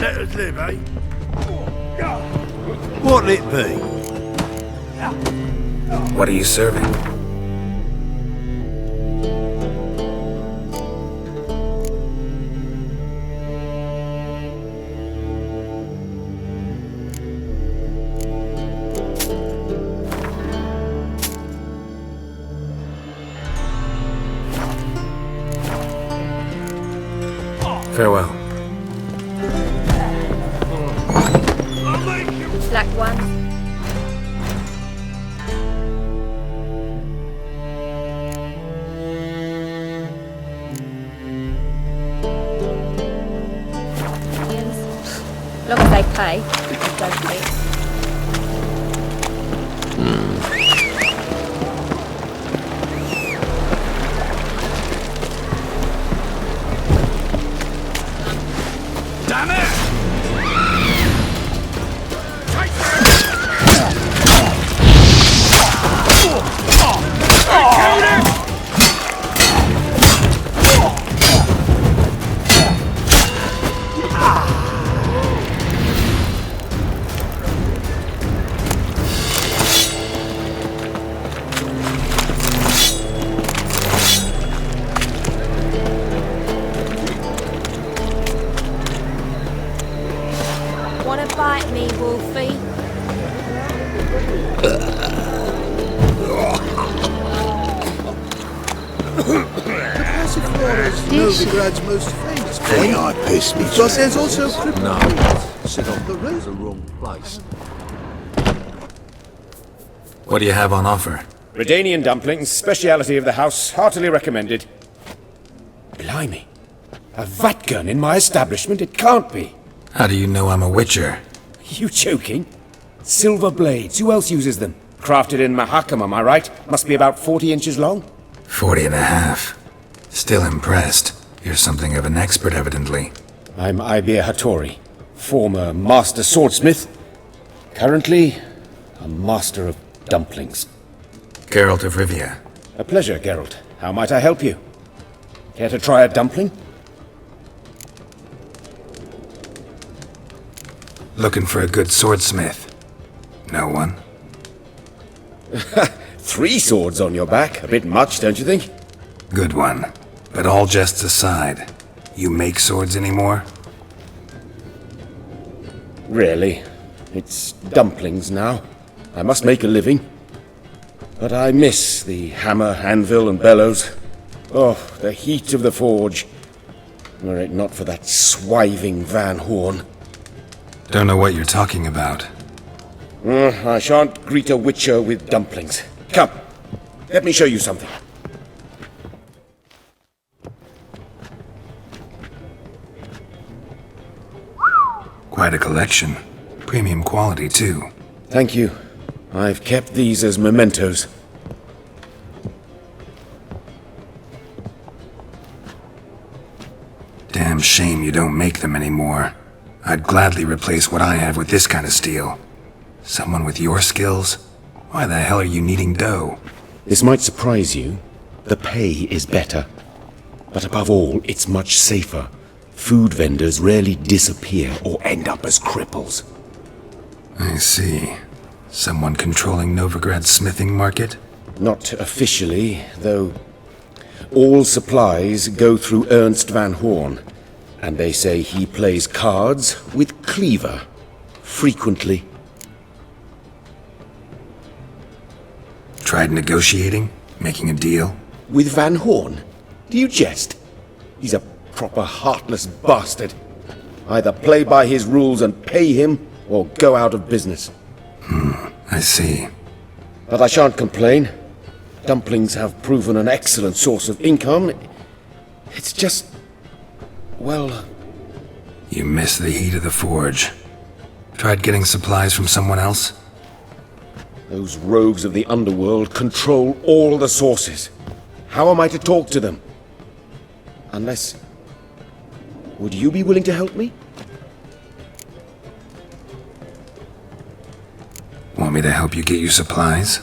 let us live, eh? What'll it be? What are you serving? Farewell. Black one. As long as they pay, don't pay. Damn it! Wanna bite me, Wolfie? Novigrad's most famous point. I piss me. But there's also No. sit on the road. The wrong place. What do you have on offer? Redanian dumplings, speciality of the house, heartily recommended. Blimey. A vatgun in my establishment? It can't be. How do you know I'm a witcher? You joking? Silver blades, who else uses them? Crafted in Mahakam, am I right? Must be about 40 inches long? 40 and a half. Still impressed. You're something of an expert, evidently. I'm Ibir Hattori, former master swordsmith. Currently, a master of dumplings. Geralt of Rivia. A pleasure, Geralt. How might I help you? Care to try a dumpling? Looking for a good swordsmith. No one? 3 swords on your back. A bit much, don't you think? Good one. But all jests aside, you make swords anymore? Really? It's dumplings now. I must make a living. But I miss the hammer, anvil, and bellows. Oh, the heat of the forge. Were it not for that swiving Van Horn. Don't know what you're talking about. I shan't greet a witcher with dumplings. Come, let me show you something. Quite a collection. Premium quality, too. Thank you. I've kept these as mementos. Damn shame you don't make them anymore. I'd gladly replace what I have with this kind of steel. Someone with your skills? Why the hell are you needing dough? This might surprise you. The pay is better. But above all, it's much safer. Food vendors rarely disappear or end up as cripples. I see. Someone controlling Novigrad's smithing market? Not officially, though. All supplies go through Ernst Van Horn, and they say he plays cards with Cleaver, frequently. Tried negotiating? Making a deal? With Van Horn? Do you jest? He's a proper heartless bastard. Either play by his rules and pay him, or go out of business. I see. But I shan't complain. Dumplings have proven an excellent source of income. It's just... well... You miss the heat of the forge. Tried getting supplies from someone else? Those rogues of the underworld control all the sources. How am I to talk to them? Unless... would you be willing to help me? Want me to help you get you supplies?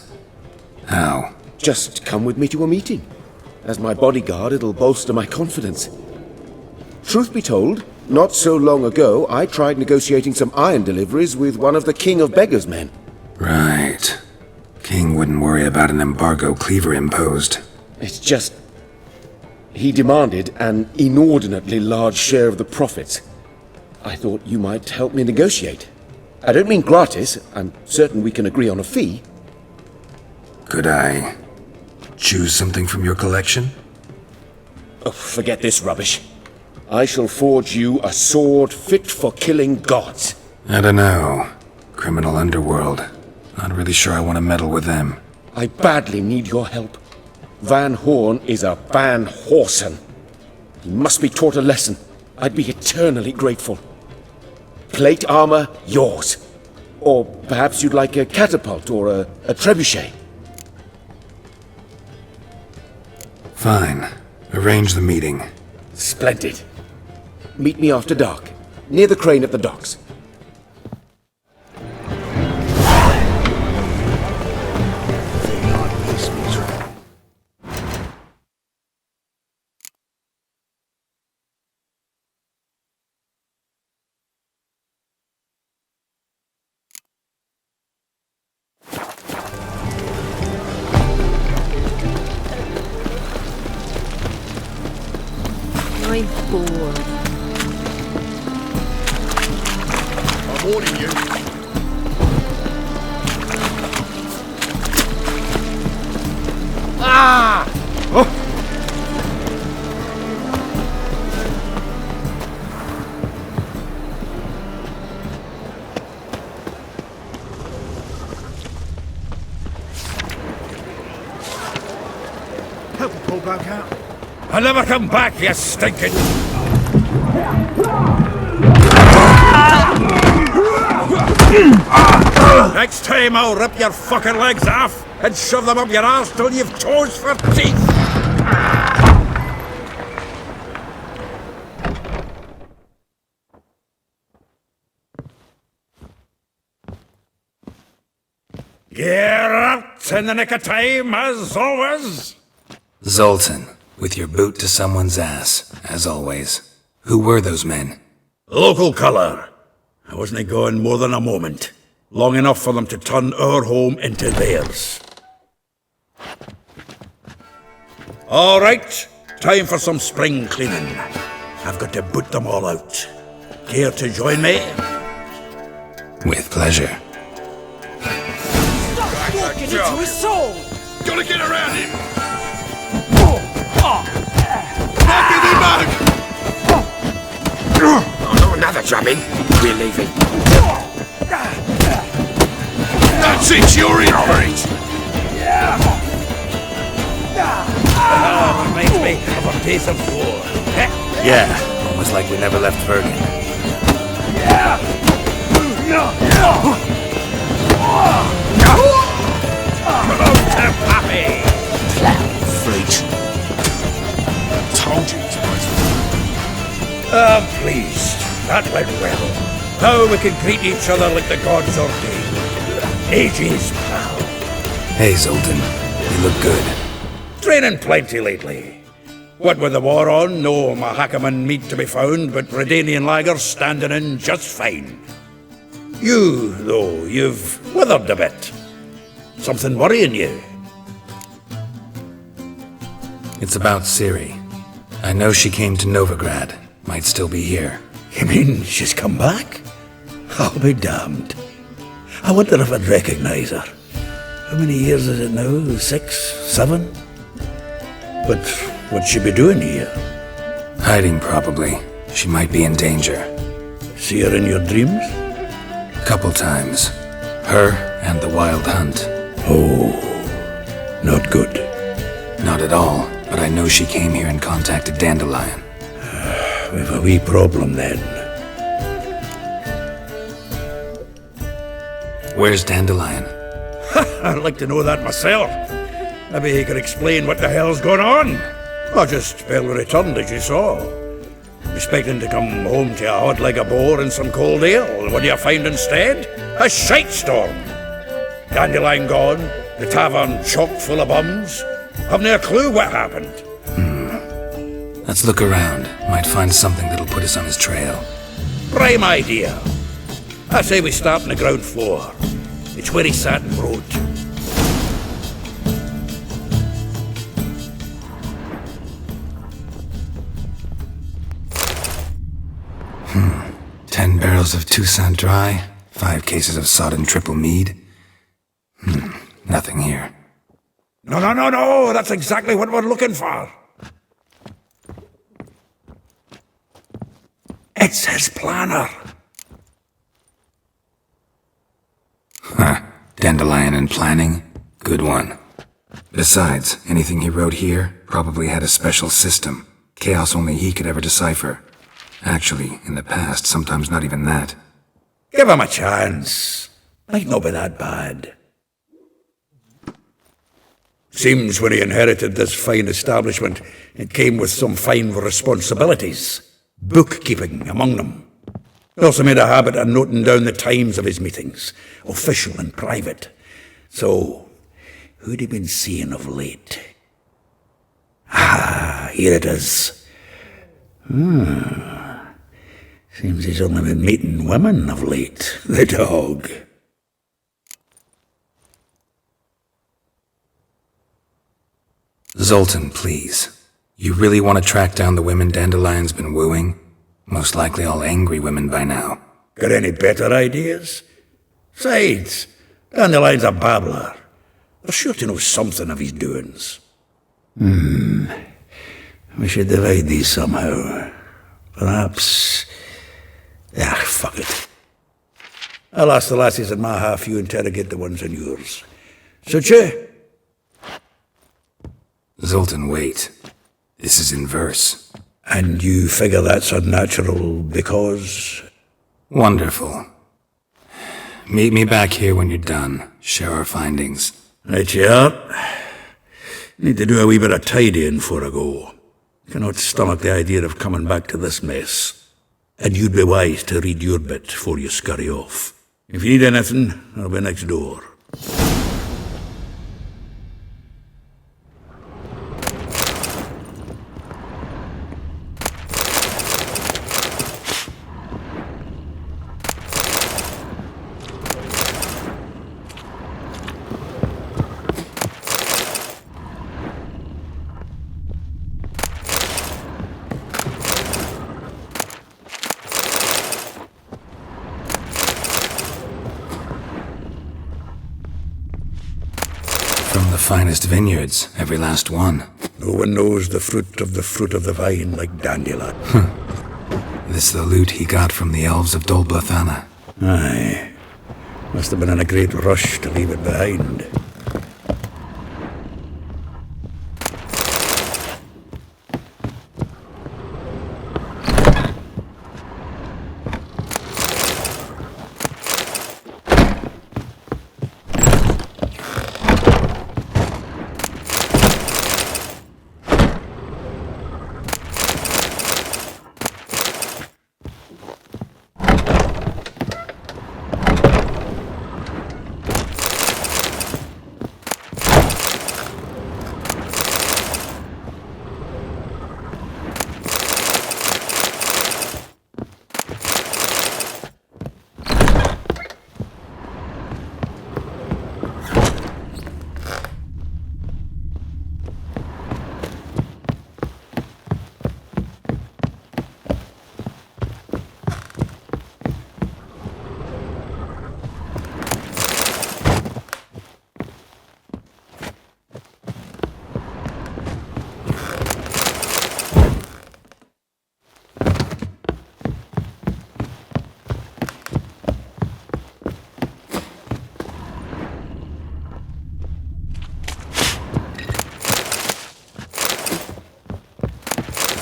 How? Just come with me to a meeting. As my bodyguard, it'll bolster my confidence. Truth be told, Not so long ago, I tried negotiating some iron deliveries with one of the King of Beggars' men. Right. King wouldn't worry about an embargo Cleaver imposed. It's just... he demanded an inordinately large share of the profits. I thought you might help me negotiate. I don't mean gratis. I'm certain we can agree on a fee. Could I choose something from your collection? Oh, forget this rubbish. I shall forge you a sword fit for killing gods. I don't know. Criminal underworld. Not really sure I want to meddle with them. I badly need your help. Van Horn is a Van Horsen. He must be taught a lesson. I'd be eternally grateful. Plate armor, yours. Or perhaps you'd like a catapult or a trebuchet. Fine. Arrange the meeting. Splendid. Meet me after dark, near the crane at the docks. I'm bored. I'm warning you. Ah! Oh! Help me pull back out. I'll never come back, you stinking... Next time I'll rip your fucking legs off and shove them up your arse till you've toes for teeth! You're out in the nick of time, as always! Zoltan, with your boot to someone's ass, as always. Who were those men? Local colour. I wasn't going more than a moment. Long enough for them to turn our home into theirs. All right, time for some spring cleaning. I've got to boot them all out. Care to join me? With pleasure. Walking into his soul! Gotta get around him! Oh, another drubbing. We're leaving. That's it, you're in for it! Reminds me of a piece of war. Yeah, almost like we never left Vergen. Promote to Pappy! Freaks. Told you it was. Pleased. That went well. Now we can greet each other like the gods ordained. Ages, pal. Hey, Zoltan. You look good. Training plenty lately. What with the war on, no Mahakaman meat to be found, but Redanian lagers standing in just fine. You, though, you've withered a bit. Something worrying you? It's about Ciri. I know she came to Novigrad. Might still be here. You mean she's come back? I'll be damned. I wonder if I'd recognize her. How many years is it now? 6, 7? But what'd she be doing here? Hiding, probably. She might be in danger. See her in your dreams? Couple times. Her and the Wild Hunt. Oh, not good. Not at all, but I know she came here and contacted Dandelion. We've a wee problem then. Where's Dandelion? I'd like to know that myself. Maybe he could explain what the hell's going on. Or just barely returned, as you saw. Expecting to come home to a hot leg of boar and some cold ale. What do you find instead? A shite storm. Dandelion gone, the tavern chock full of bums. Haven't a clue what happened. Let's look around. Might find something that'll put us on his trail. Prime idea. I say we start on the ground floor. It's where he sat and wrote. 10 barrels of Toussaint Dry, 5 cases of sodden triple mead. Nothing here. No, that's exactly what we're looking for. It's his planner. Dandelion and planning? Good one. Besides, anything he wrote here probably had a special system. Chaos only he could ever decipher. Actually, in the past, sometimes not even that. Give him a chance. Might not be that bad. Seems when he inherited this fine establishment, it came with some fine responsibilities. Bookkeeping among them. He also made a habit of noting down the times of his meetings, official and private. So, who'd he been seeing of late? Here it is. Seems he's only been meeting women of late, the dog. Zoltan, please. You really want to track down the women Dandelion's been wooing? Most likely all angry women by now. Got any better ideas? Besides, Dandelion's a babbler. They're sure to know something of his doings. We should divide these somehow. Perhaps... fuck it. I'll ask the lassies in my half, you interrogate the ones in yours. Suit you? Zoltan, wait. This is in verse. And you figure that's unnatural because... Wonderful. Meet me back here when you're done. Share our findings. Right you are. Need to do a wee bit of tidying before I go. Cannot stomach the idea of coming back to this mess. And you'd be wise to read your bit before you scurry off. If you need anything, I'll be next door. From the finest vineyards, every last one. No one knows the fruit of the vine like Dandelion. This the loot he got from the elves of Dol Blathanna. Aye. Must have been in a great rush to leave it behind.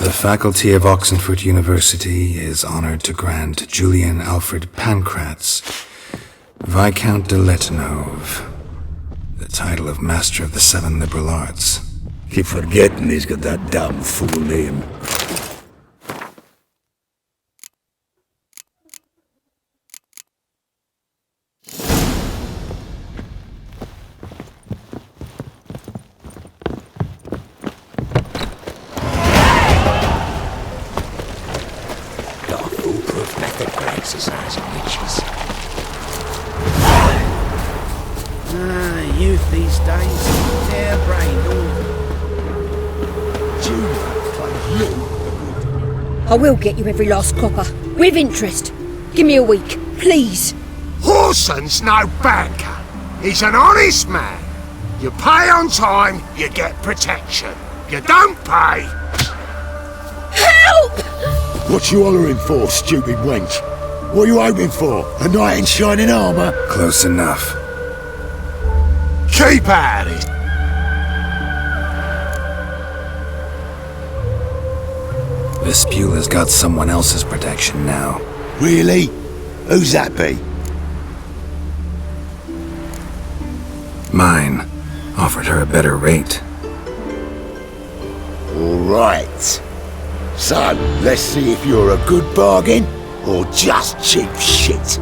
The Faculty of Oxenford University is honored to grant Julian Alfred Pancratz, Viscount de Letenove, the title of Master of the Seven Liberal Arts. Keep forgetting he's got that damn fool name. exercise of witches. Youth these days, harebrained all. Julia claims you. I will get you every last copper. With interest. Give me a week, please. Horson's no banker. He's an honest man. You pay on time, you get protection. You don't pay. Help! What you hollering for, stupid wench? What you hoping for? A knight in shining armour? Close enough. Keep at it. This Spula's got someone else's protection now. Really? Who's that be? Mine. Offered her a better rate. All right. So, let's see if you're a good bargain or just cheap shit.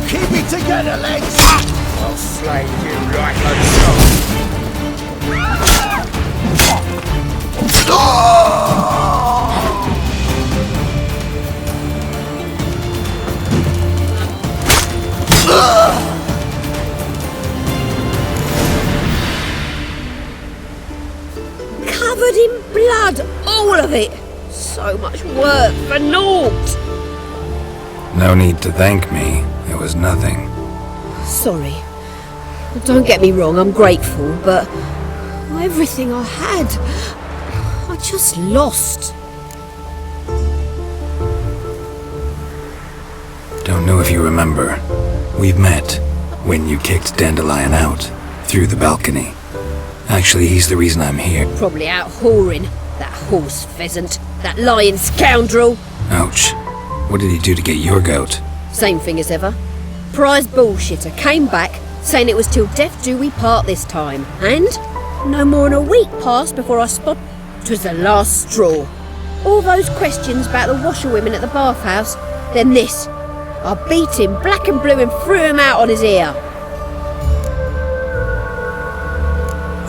Keep it together, lads. I'll slay you like a Covered in blood, all of it. So much work for naught. No need to thank me. It was nothing. Sorry. Don't get me wrong, I'm grateful, but everything I had, I just lost. Don't know if you remember. We've met when you kicked Dandelion out through the balcony. Actually, he's the reason I'm here. Probably out whoring. That horse pheasant. That lying scoundrel. Ouch. What did he do to get your goat? Same thing as ever. Prize bullshitter came back, saying it was till death do we part this time. And no more than a week passed before I spotted it was the last straw. All those questions about the washerwomen at the bathhouse, then this. I beat him black and blue and threw him out on his ear.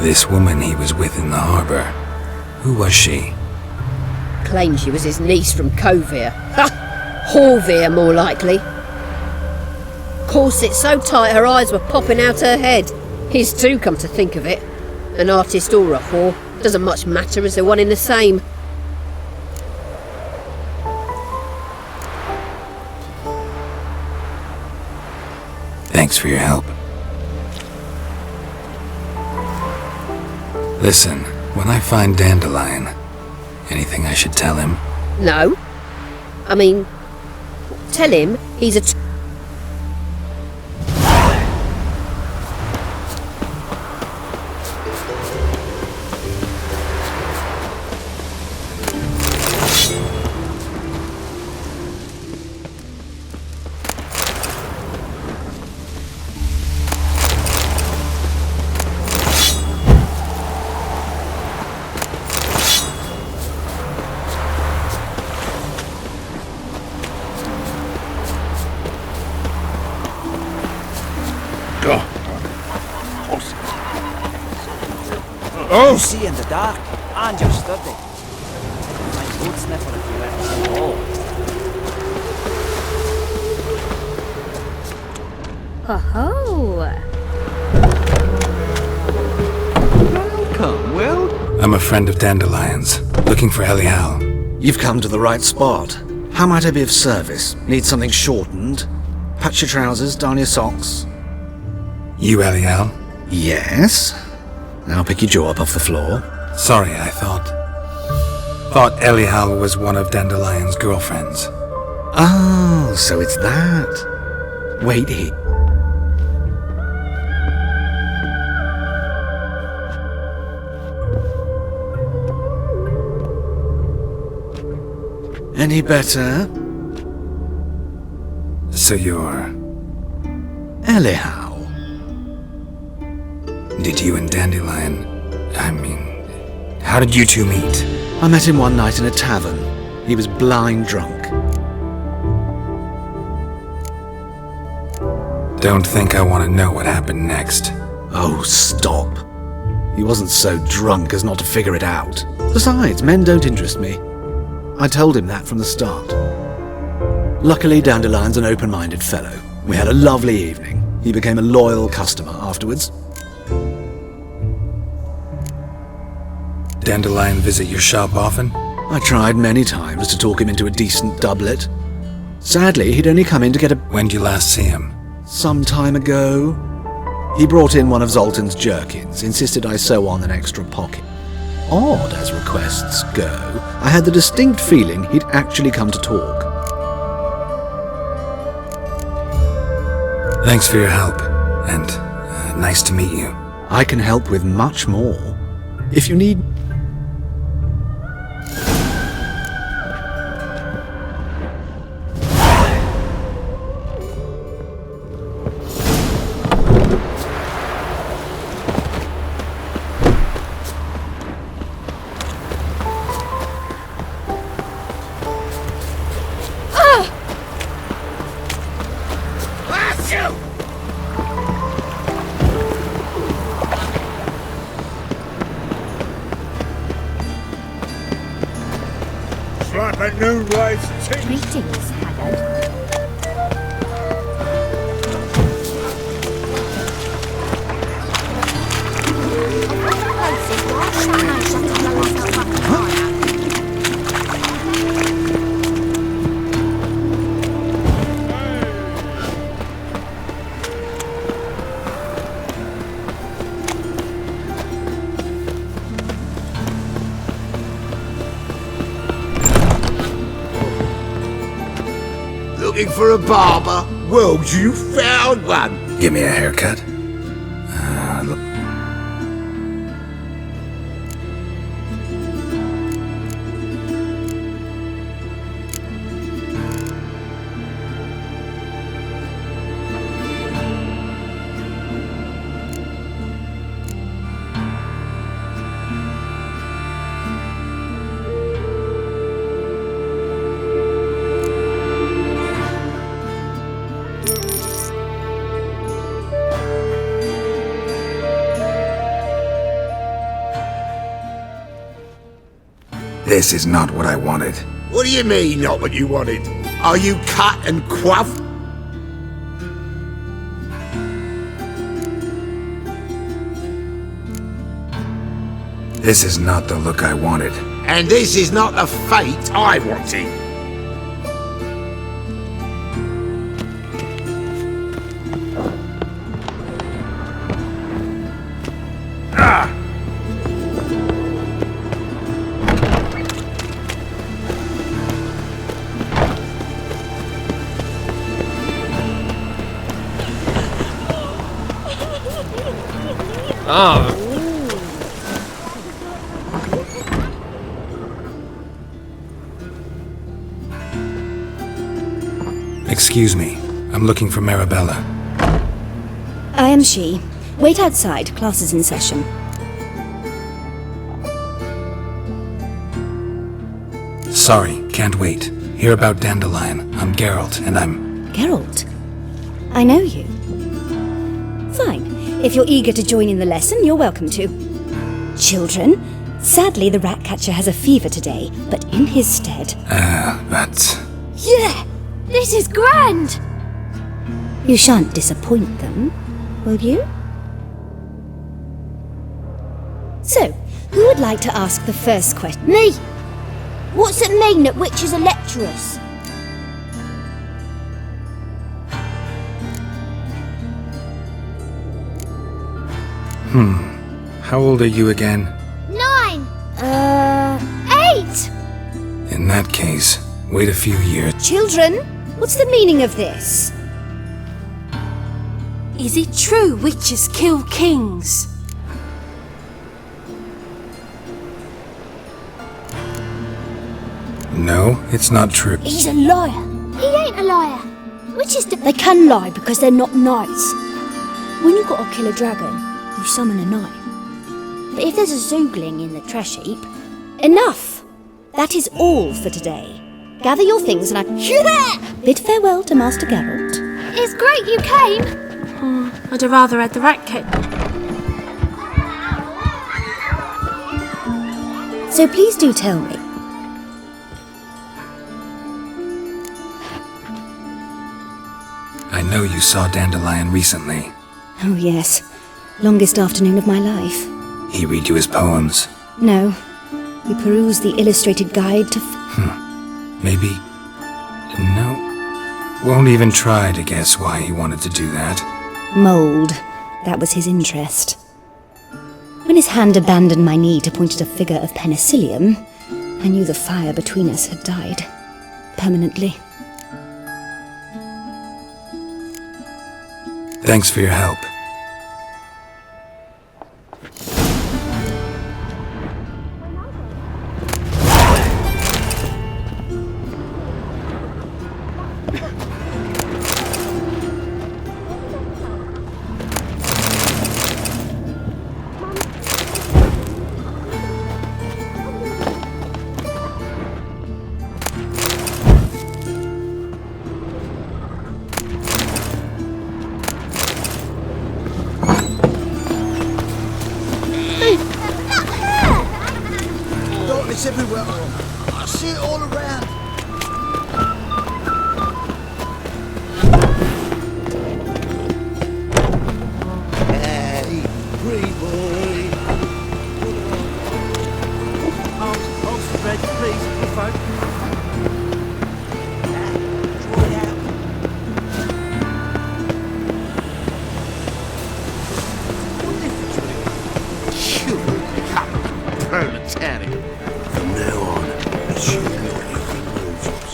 This woman he was with in the harbour. Who was she? Claimed she was his niece from Kovir. Ha! Horvir, more likely. Corset so tight her eyes were popping out her head. His too, come to think of it. An artist or a whore. Doesn't much matter as they're one in the same. Thanks for your help. Listen, when I find Dandelion, anything I should tell him? No. I mean, tell him he's a... You see in the dark, and you're study. My boot sniffer if you let me Oh-ho! Welcome, well? I'm a friend of Dandelion's, looking for Elial. You've come to the right spot. How might I be of service? Need something shortened? Patch your trousers, darn your socks? You Elial? Yes. I'll pick your jaw up off the floor. Sorry, I thought Elial was one of Dandelion's girlfriends. Oh, so it's that. Wait here. Any better? So you're... Anyhow. Did you and Dandelion... how did you two meet? I met him one night in a tavern. He was blind drunk. Don't think I want to know what happened next. Oh, stop. He wasn't so drunk as not to figure it out. Besides, men don't interest me. I told him that from the start. Luckily, Dandelion's an open-minded fellow. We had a lovely evening. He became a loyal customer afterwards. Dandelion visit your shop often? I tried many times to talk him into a decent doublet. Sadly, he'd only come in to get a... When did you last see him? Some time ago. He brought in one of Zoltan's jerkins, insisted I sew on an extra pocket. Odd as requests go, I had the distinct feeling he'd actually come to talk. Thanks for your help, and nice to meet you. I can help with much more. If you need... Like a new rise tea. Greetings, Haggard. Looking for a barber? Well, you found one. Give me a haircut. This is not what I wanted. What do you mean, not what you wanted? Are you cut and quaffed? This is not the look I wanted. And this is not the fate I wanted. Excuse me. I'm looking for Marabella. I am she. Wait outside. Class is in session. Sorry, can't wait. Hear about Dandelion. I'm Geralt, and I'm... Geralt? I know you. Fine. If you're eager to join in the lesson, you're welcome to. Children, sadly the Ratcatcher has a fever today, but in his stead... but... Yeah! This is grand! You shan't disappoint them, will you? So, who would like to ask the first question? Me! What's it mean that witches are lecturers? How old are you again? 9! 8! In that case, wait a few years. Children, what's the meaning of this? Is it true witches kill kings? No, it's not true. He's a liar. He ain't a liar. Which is They can lie because they're not knights. When you gotta kill a dragon, you summon a knight. But if there's a zoogling in the trash heap, enough! That is all for today. Gather your things and I bid farewell to Master Geralt. It's great you came. Oh, I'd have rather had the rat cake. So please do tell me. I know you saw Dandelion recently. Oh yes, longest afternoon of my life. He read you his poems. No, we perused the illustrated guide to Maybe... No. Won't even try to guess why he wanted to do that. mould. That was his interest. When his hand abandoned my knee to point at a figure of penicillium, I knew the fire between us had died. Permanently. Thanks for your help. Darkness everywhere. I see it all around. Hey, pretty boy. Hold spread, please, good folk. Proletariat. From now on, it's you lot who can lose us.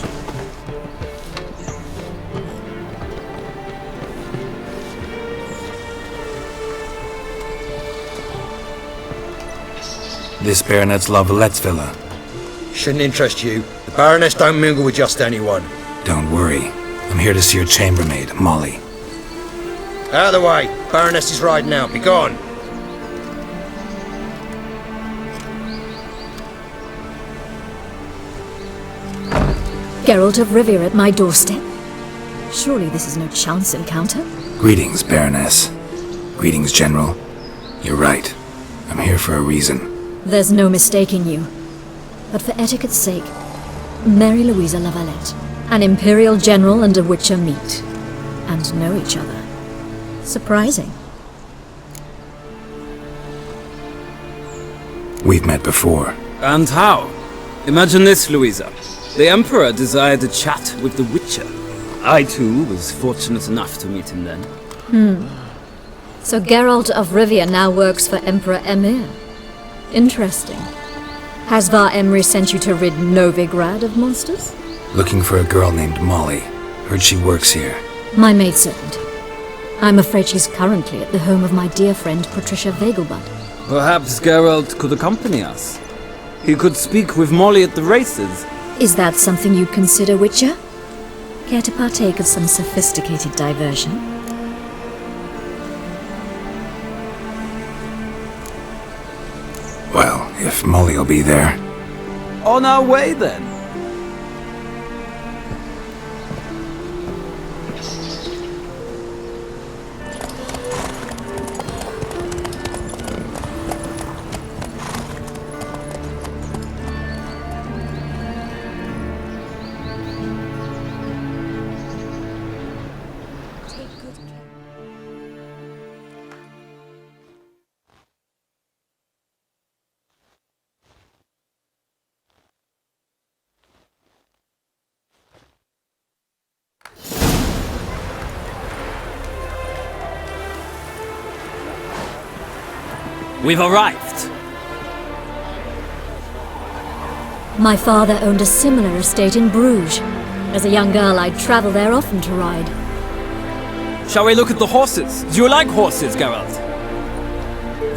This Baronet's La Vallette's villa. Shouldn't interest you. The Baroness don't mingle with just anyone. Don't worry. I'm here to see your chambermaid, Molly. Out of the way. Baroness is riding out. Be gone. Geralt of Rivia at my doorstep? Surely this is no chance encounter? Greetings, Baroness. Greetings, General. You're right. I'm here for a reason. There's no mistaking you. But for etiquette's sake, Mary Louisa La Valette, an Imperial General and a Witcher meet, and know each other. Surprising. We've met before. And how? Imagine this, Louisa. The Emperor desired a chat with the Witcher. I, too, was fortunate enough to meet him then. So Geralt of Rivia now works for Emperor Emir. Interesting. Has Var Emry sent you to rid Novigrad of monsters? Looking for a girl named Molly. Heard she works here. My maidservant. I'm afraid she's currently at the home of my dear friend Patricia Vegelbud. Perhaps Geralt could accompany us. He could speak with Molly at the races. Is that something you'd consider, Witcher? Care to partake of some sophisticated diversion? Well, if Molly'll be there. On our way, then. We've arrived. My father owned a similar estate in Bruges. As a young girl, I'd travel there often to ride. Shall we look at the horses? Do you like horses, Geralt?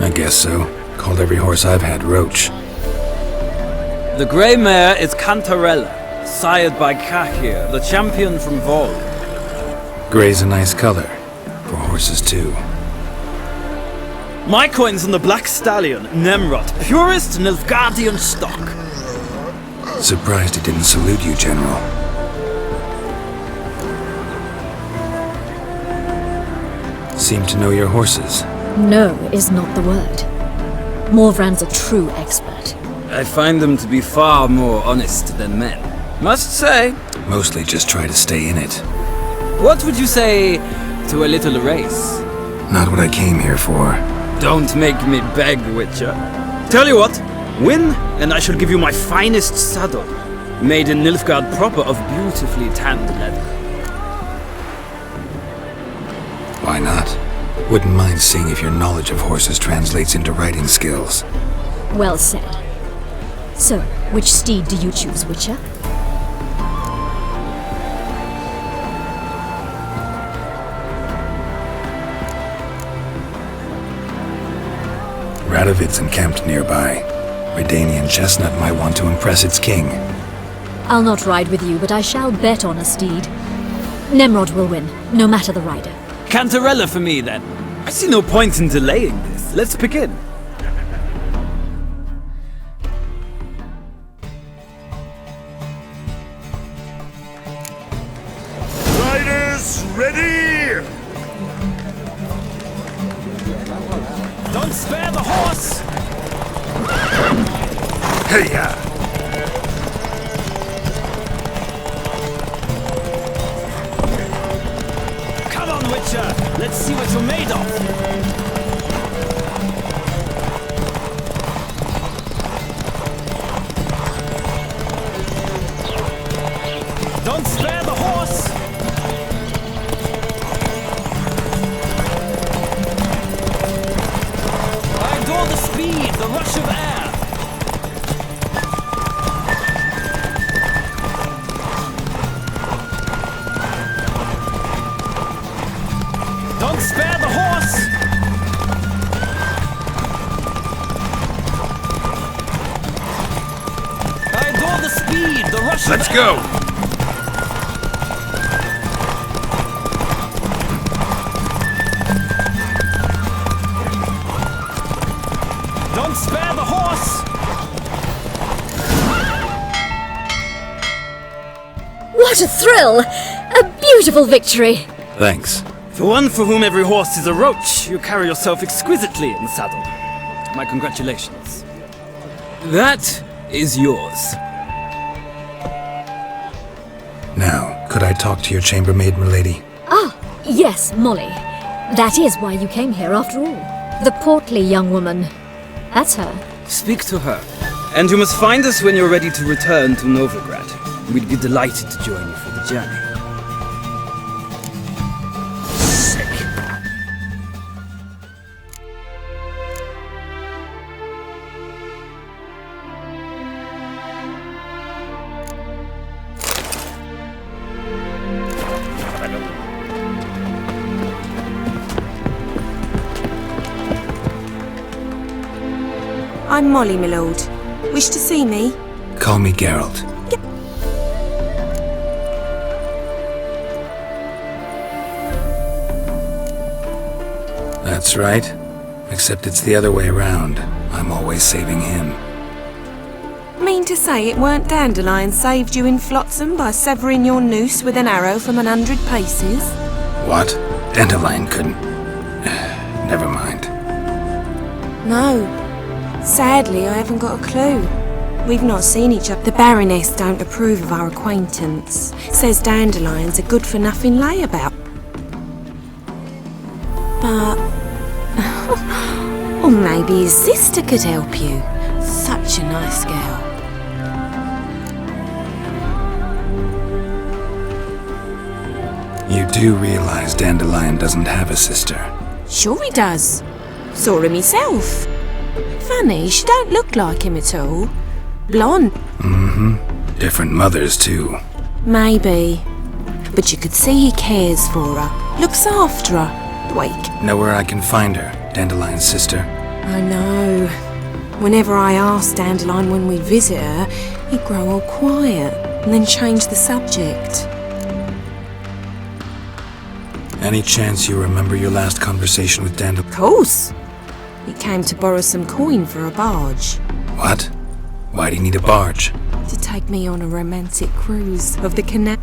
I guess so. Called every horse I've had Roach. The grey mare is Cantarella. sired by Jaskier, the champion from Vol. Gray's a nice color. For horses, too. My coin's on the Black Stallion, Nemrod, purest Nilfgaardian stock. Surprised he didn't salute you, General. Seem to know your horses. No is not the word. Morvran's a true expert. I find them to be far more honest than men. Must say. Mostly just try to stay in it. What would you say to a little race? Not what I came here for. Don't make me beg, Witcher. Tell you what, win, and I shall give you my finest saddle, made in Nilfgaard proper of beautifully tanned leather. Why not? Wouldn't mind seeing if your knowledge of horses translates into riding skills. Well said. So, which steed do you choose, Witcher? Radovid's encamped nearby. Redanian chestnut might want to impress its king. I'll not ride with you, but I shall bet on a steed. Nemrod will win, no matter the rider. Cantarella for me, then. I see no point in delaying this. Let's begin. Riders, ready! Don't spare the horse! Hey-ya! Come on, Witcher! Let's see what you're made of! Don't spare the horse! I adore the speed, the rush of air! Don't spare the horse! I adore the speed, the rush Let's of go! air! Don't spare the horse! What a thrill! A beautiful victory! Thanks. For one for whom every horse is a roach, you carry yourself exquisitely in the saddle. My congratulations. That is yours. Now, could I talk to your chambermaid, milady? Ah, yes, Molly. That is why you came here after all. The portly young woman. That's her. Speak to her. And you must find us when you're ready to return to Novigrad. We'd be delighted to join you for the journey. I'm Molly, my lord. Wish to see me? Call me Geralt. That's right. Except it's the other way around. I'm always saving him. Mean to say it weren't Dandelion saved you in Flotsam by severing your noose with an arrow from 100 paces? What? Dandelion couldn't... Never mind. No. Sadly, I haven't got a clue. We've not seen each other. The Baroness don't approve of our acquaintance. Says Dandelion's a good-for-nothing layabout. But... or maybe his sister could help you. Such a nice girl. You do realize Dandelion doesn't have a sister? Sure he does. Saw him myself. Funny, she don't look like him at all. Blonde. Mm-hmm. Different mothers, too. Maybe. But you could see he cares for her. Looks after her. Wake. Know where I can find her, Dandelion's sister? I know. Whenever I asked Dandelion when we'd visit her, he'd grow all quiet. and then change the subject. Any chance you remember your last conversation with Dandelion? Of course. He came to borrow some coin for a barge. What? Why do you need a barge? To take me on a romantic cruise of the canal.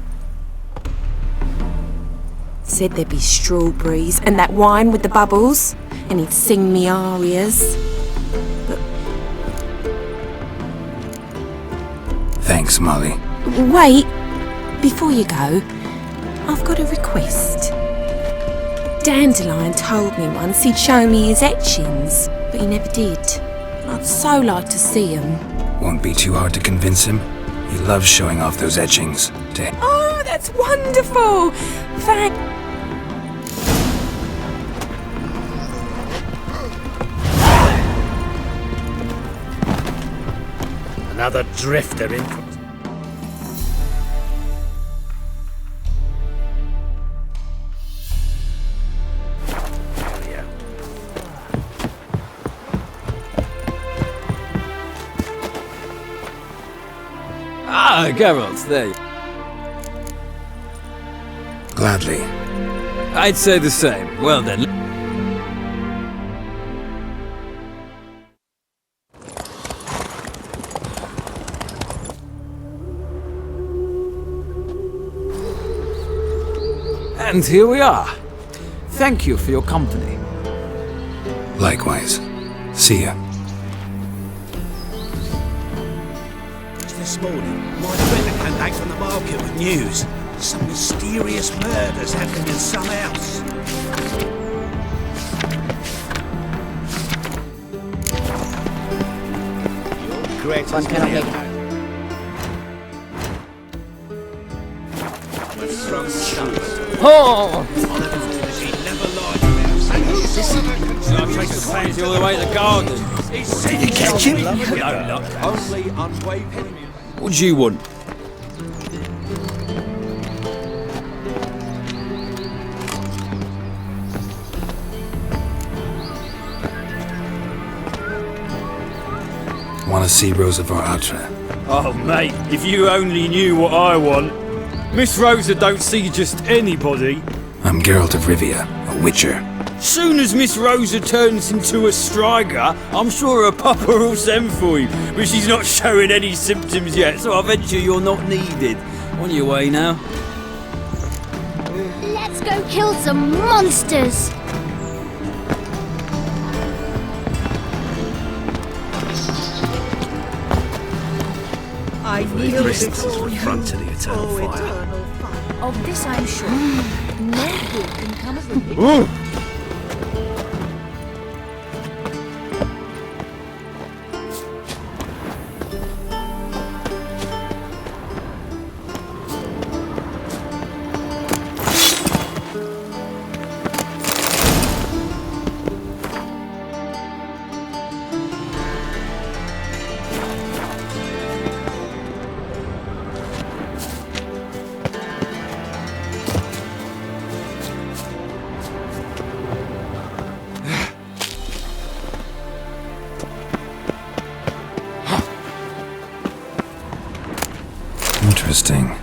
Said there'd be strawberries and that wine with the bubbles, and he'd sing me arias. But... Thanks, Molly. Wait! Before you go, I've got a request. Dandelion told me once he'd show me his etchings, but he never did. I'd so like to see them. Won't be too hard to convince him. He loves showing off those etchings to him. Oh, that's wonderful! Thank... Another drifter in from... Ah, Geralt, there you... Gladly. I'd say the same. Well then... And here we are. Thank you for your company. Likewise. See ya. This morning, my friend came back from the market with news. Some mysterious murders happening in some house. Correct. One cannot make it. Oh! I'll take the pansy all the way to the garden. Did you catch him? No luck. Only unwavering. What do you want? Want to see Rosa Atra? Oh, mate, if you only knew what I want. Miss Rosa don't see just anybody. I'm Geralt of Rivia, a witcher. Soon as Miss Rosa turns into a striker, I'm sure her papa will send for you. But she's not showing any symptoms yet, so I venture you're not needed. On your way now. Let's go kill some monsters! I need a little front to the eternal fire. Of this I'm sure. No good can come of it. Interesting.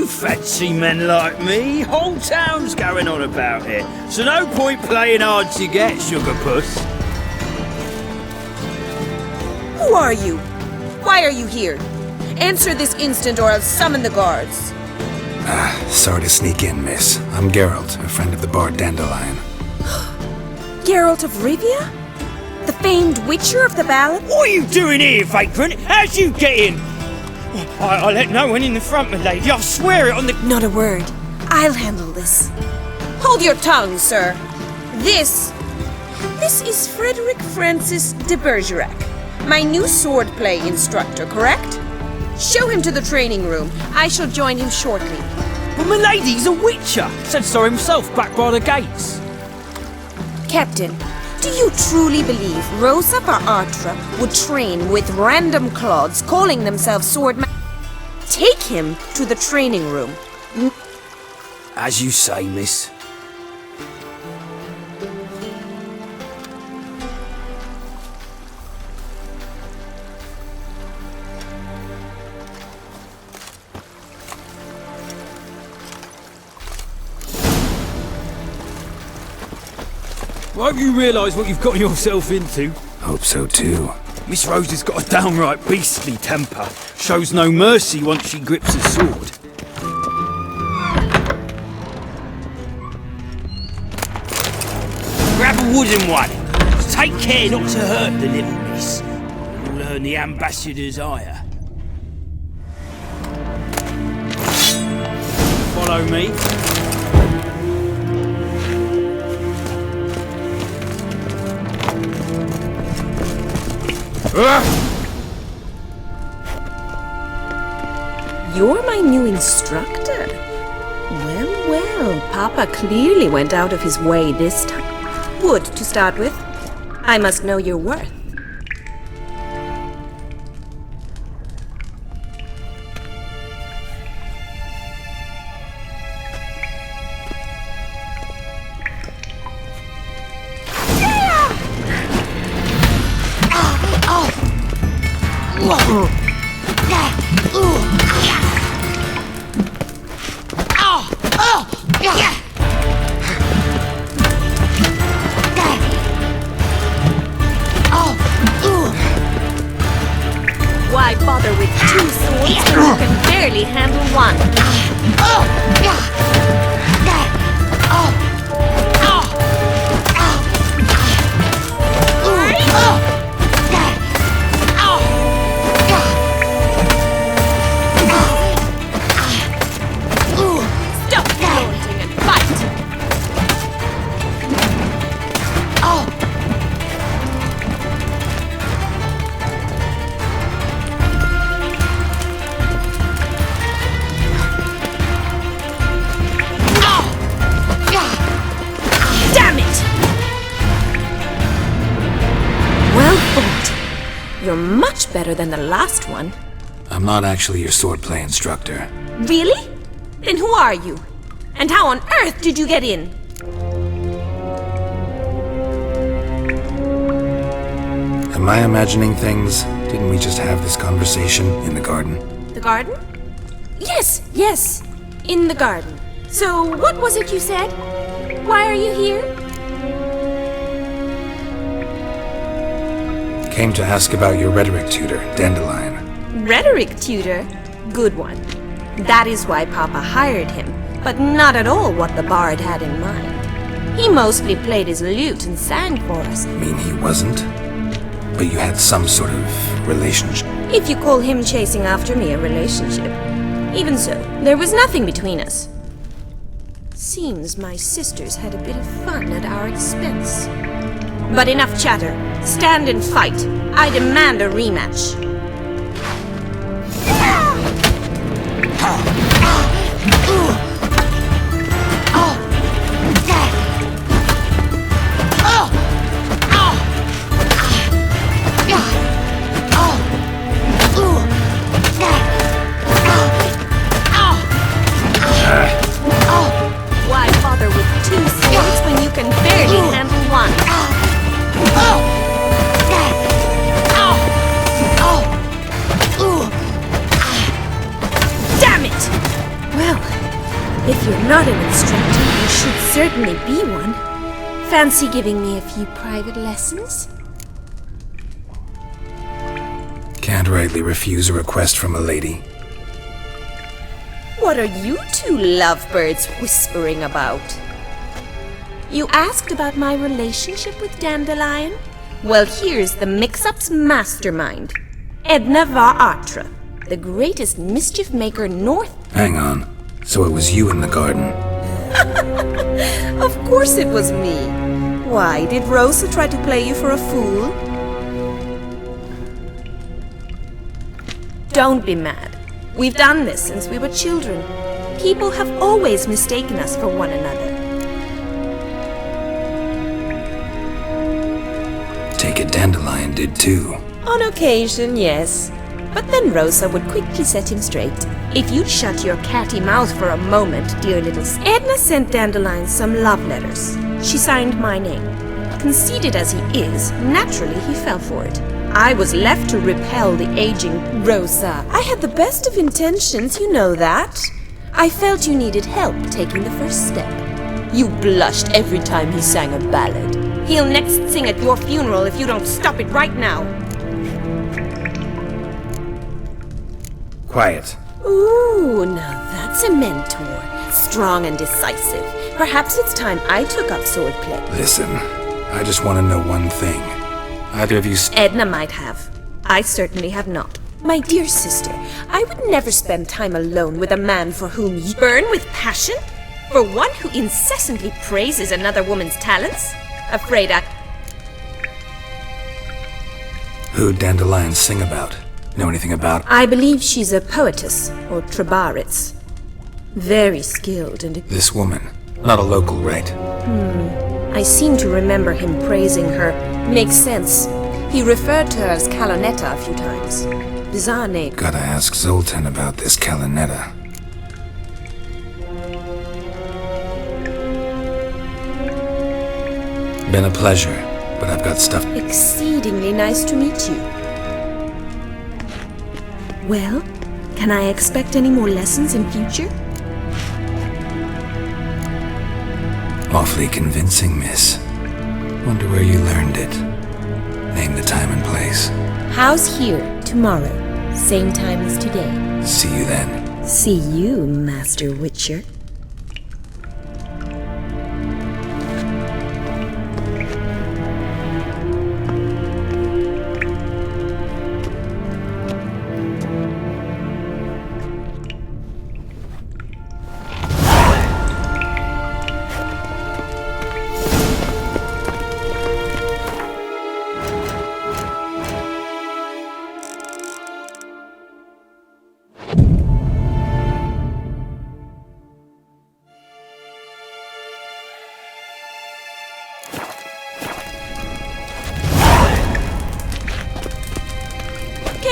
Fancy men like me, whole town's going on about it. So no point playing hard to get, sugar puss. Who are you? Why are you here? Answer this instant or I'll summon the guards. Sorry to sneak in, miss. I'm Geralt, a friend of the bard Dandelion. Geralt of Rivia? The famed witcher of the ballad? What are you doing here, vagrant? How'd you get in? I let no one in the front, my lady. I swear it on the... Not a word. I'll handle this. Hold your tongue, sir. This is Frederick Francis de Bergerac, my new swordplay instructor, correct? Show him to the training room. I shall join him shortly. But my lady's a witcher. Said so himself back by the gates. Captain, do you truly believe Rosa Artra would train with random clods calling themselves swordmen? Take him to the training room. As you say, miss. Well, hope you realise what you've got yourself into. Hope so too. Miss Rose has got a downright beastly temper. Shows no mercy once she grips a sword. Grab a wooden one. Take care not to hurt the little miss. You'll earn the ambassador's ire. Follow me. You're my new instructor? Well, Papa clearly went out of his way this time. Wood, to start with. I must know your worth. Why bother with two swords when you can barely handle one? Stop flaunting and fight! Damn it! Well fought. You're much better than the last one. I'm not actually your swordplay instructor. Really? Then who are you? And how on earth did you get in? Am I imagining things? Didn't we just have this conversation in the garden? The garden? Yes. In the garden. So, what was it you said? Why are you here? Came to ask about your rhetoric tutor, Dandelion. Rhetoric tutor? Good one. That is why Papa hired him, but not at all what the bard had in mind. He mostly played his lute and sang for us. Mean he wasn't? But you had some sort of relationship. If you call him chasing after me a relationship. Even so, there was nothing between us. Seems my sisters had a bit of fun at our expense. But enough chatter. Stand and fight. I demand a rematch. Why bother with two swords when you can barely handle one? Damn it! Well, if you're not an instructor, you should certainly be one. Fancy giving me a few private lessons? Can't rightly refuse a request from a lady. What are you two lovebirds whispering about? You asked about my relationship with Dandelion? Well, here's the mix-up's mastermind. Edna Va Atra, the greatest mischief maker north... Hang on. So it was you in the garden? Of course it was me. Why, did Rosa try to play you for a fool? Don't be mad. We've done this since we were children. People have always mistaken us for one another. Take it Dandelion did too. On occasion, yes. But then Rosa would quickly set him straight. If you'd shut your catty mouth for a moment, dear little... Edna sent Dandelion some love letters. She signed my name. Conceited as he is, naturally he fell for it. I was left to repel the aging Rosa. I had the best of intentions, you know that. I felt you needed help taking the first step. You blushed every time he sang a ballad. He'll next sing at your funeral if you don't stop it right now. Quiet. Ooh, now that's a mentor. Strong and decisive. Perhaps it's time I took up swordplay. Listen, I just want to know one thing. Either of you... Edna might have. I certainly have not. My dear sister, I would never spend time alone with a man for whom you burn with passion? For one who incessantly praises another woman's talents? Afraid I... Who'd Dandelion sing about? Know anything about? I believe she's a poetess, or trabaritz. Very skilled and... This woman. Not a local, right? I seem to remember him praising her. Makes sense. He referred to her as Calonetta a few times. Bizarre name. Gotta ask Zoltan about this Calonetta. Been a pleasure, but I've got stuff... Exceedingly nice to meet you. Well, can I expect any more lessons in future? Awfully convincing, miss. Wonder where you learned it. Name the time and place. House here, tomorrow. Same time as today. See you then. See you, Master Witcher.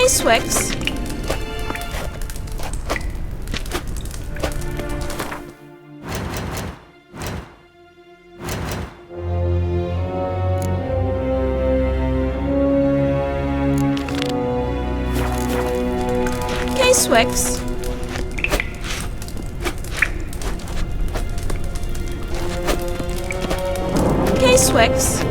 Swix. Swix. Swix.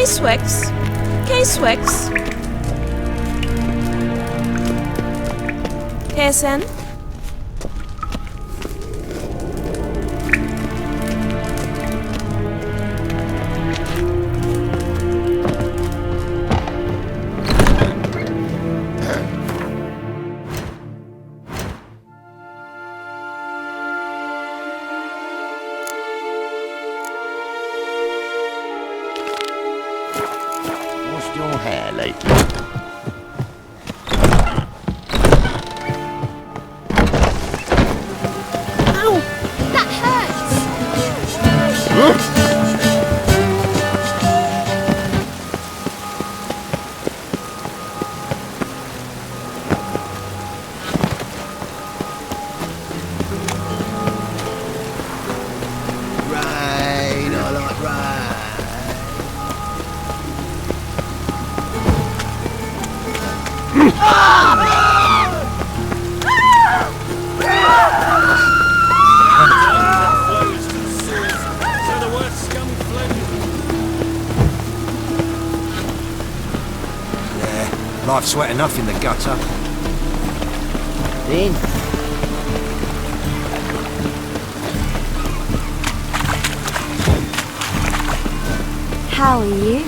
Swix. Swix. KSN. Your hair lately? Ow! That hurts! Rain, I like rain. Life's wet enough in the gutter. Dean? How are you?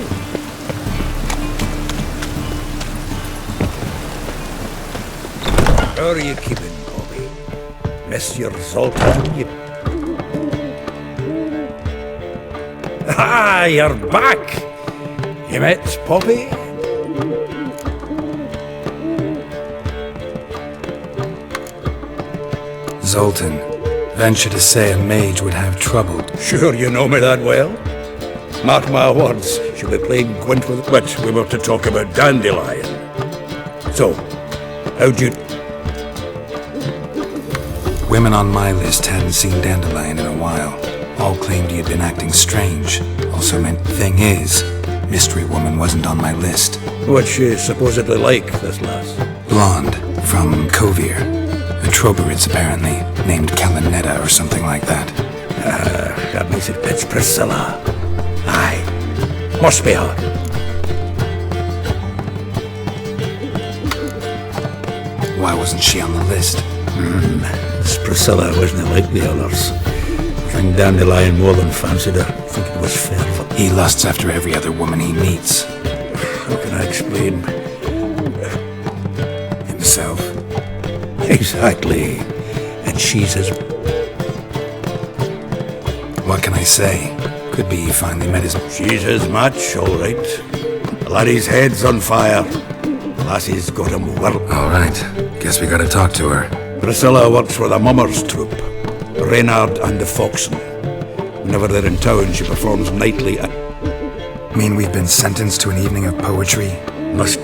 How are you keeping, Bobby? Miss your Zoltan, you... Ah, you're back! You met Poppy? Zoltan, venture to say a mage would have trouble. Sure you know me that well? Mark my words, she'll be playing quint with... But we were to talk about Dandelion. So, how'd you... Women on my list hadn't seen Dandelion in a while. All claimed he had been acting strange. Also meant thing is, Mystery Woman wasn't on my list. What's she supposedly like, this lass? Blonde, from Kovir. A Troberids, apparently, named Kalinetta or something like that. That makes it it's Priscilla. Aye, must be her. Why wasn't she on the list? This Priscilla wasn't like the others. I think Dandelion more than fancied her. I think it was fair for... He lusts after every other woman he meets. How can I explain? Himself. Exactly. And she's his... What can I say? Could be he finally met his... She's his match, all right. The laddie's head's on fire. Lassie's got him well. All right. Guess we gotta talk to her. Priscilla works for the Mummers troupe. Reynard and the Foxen. Whenever they're in town, she performs nightly at... Mean we've been sentenced to an evening of poetry? Must...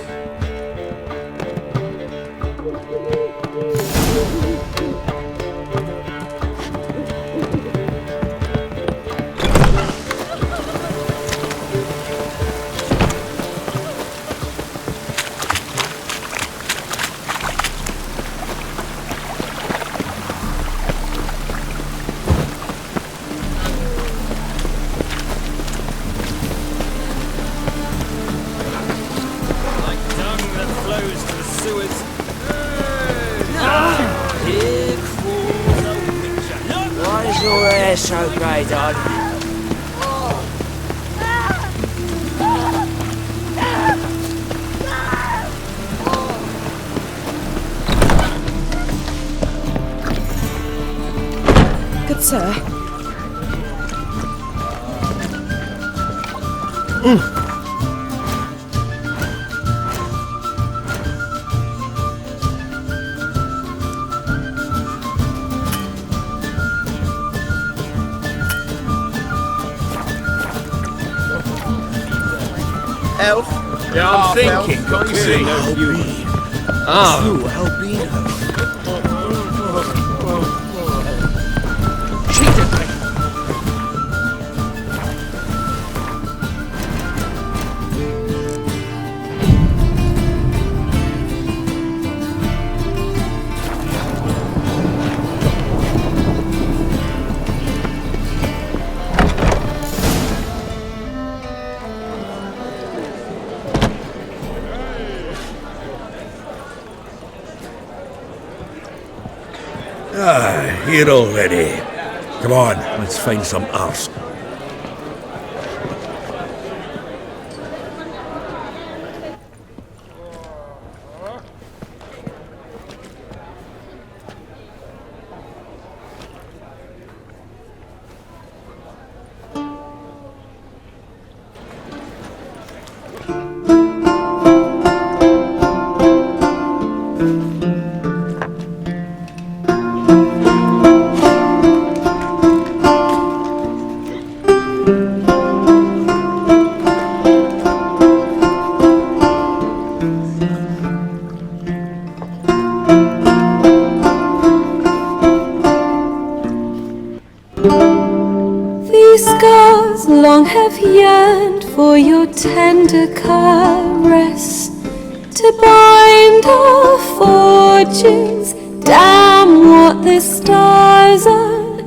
So grey, Dad. Good sir. Elf? Yeah, I'm thinking. Can't you see? Oh, albino. Here already. Come on, let's find some arse. Long have yearned for your tender caress, to bind our fortunes. Damn what the stars are.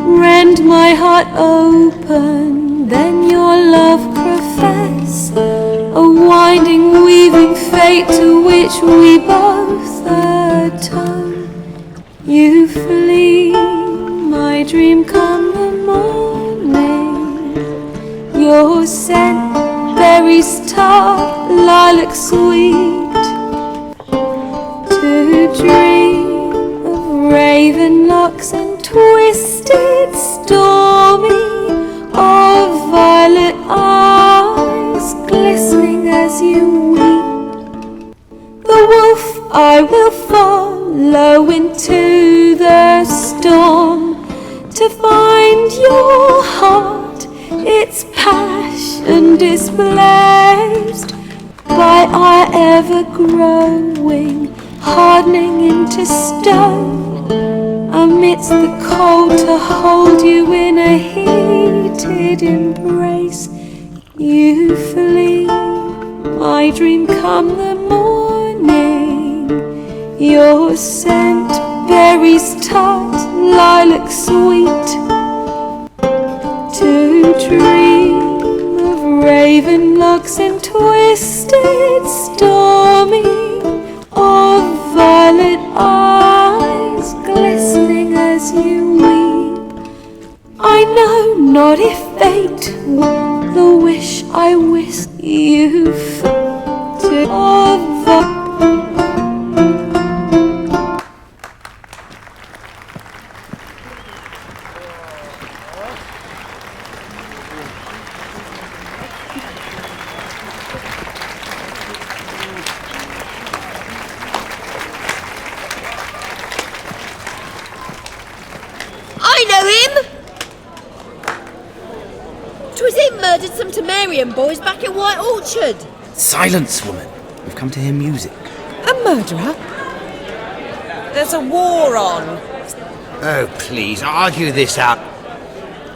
Rend my heart open, then your love profess. A winding, weaving fate to which we both atone. You flee, my dream come the morning. Your scent, berries tart, lilac sweet. To dream of raven locks and twisted, stormy, of violet eyes glistening as you weep. The wolf I will follow into the storm to find your heart, its passion displaced by our ever-growing, hardening into stone. Amidst the cold to hold you in a heated embrace. You flee, my dream come the morning. Your scent, berries tart, lilac sweet. To dream of raven locks and twisted, stormy, of violet eyes glistening as you weep. I know not if fate the wish I wish you to of the boys back in White Orchard. Silence, woman. We've come to hear music. A murderer? There's a war on. Oh, please, argue this out.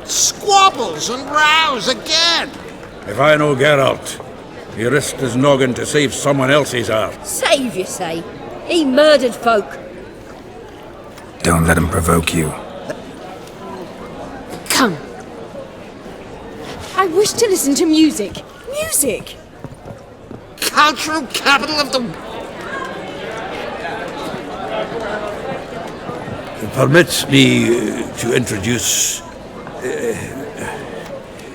Squabbles and rows again. If I know Geralt, he risked his noggin to save someone else's heart. Save, you say? He murdered folk. Don't let him provoke you. Come. I wish to listen to music. Music! Cultural capital of the... Permit me to introduce...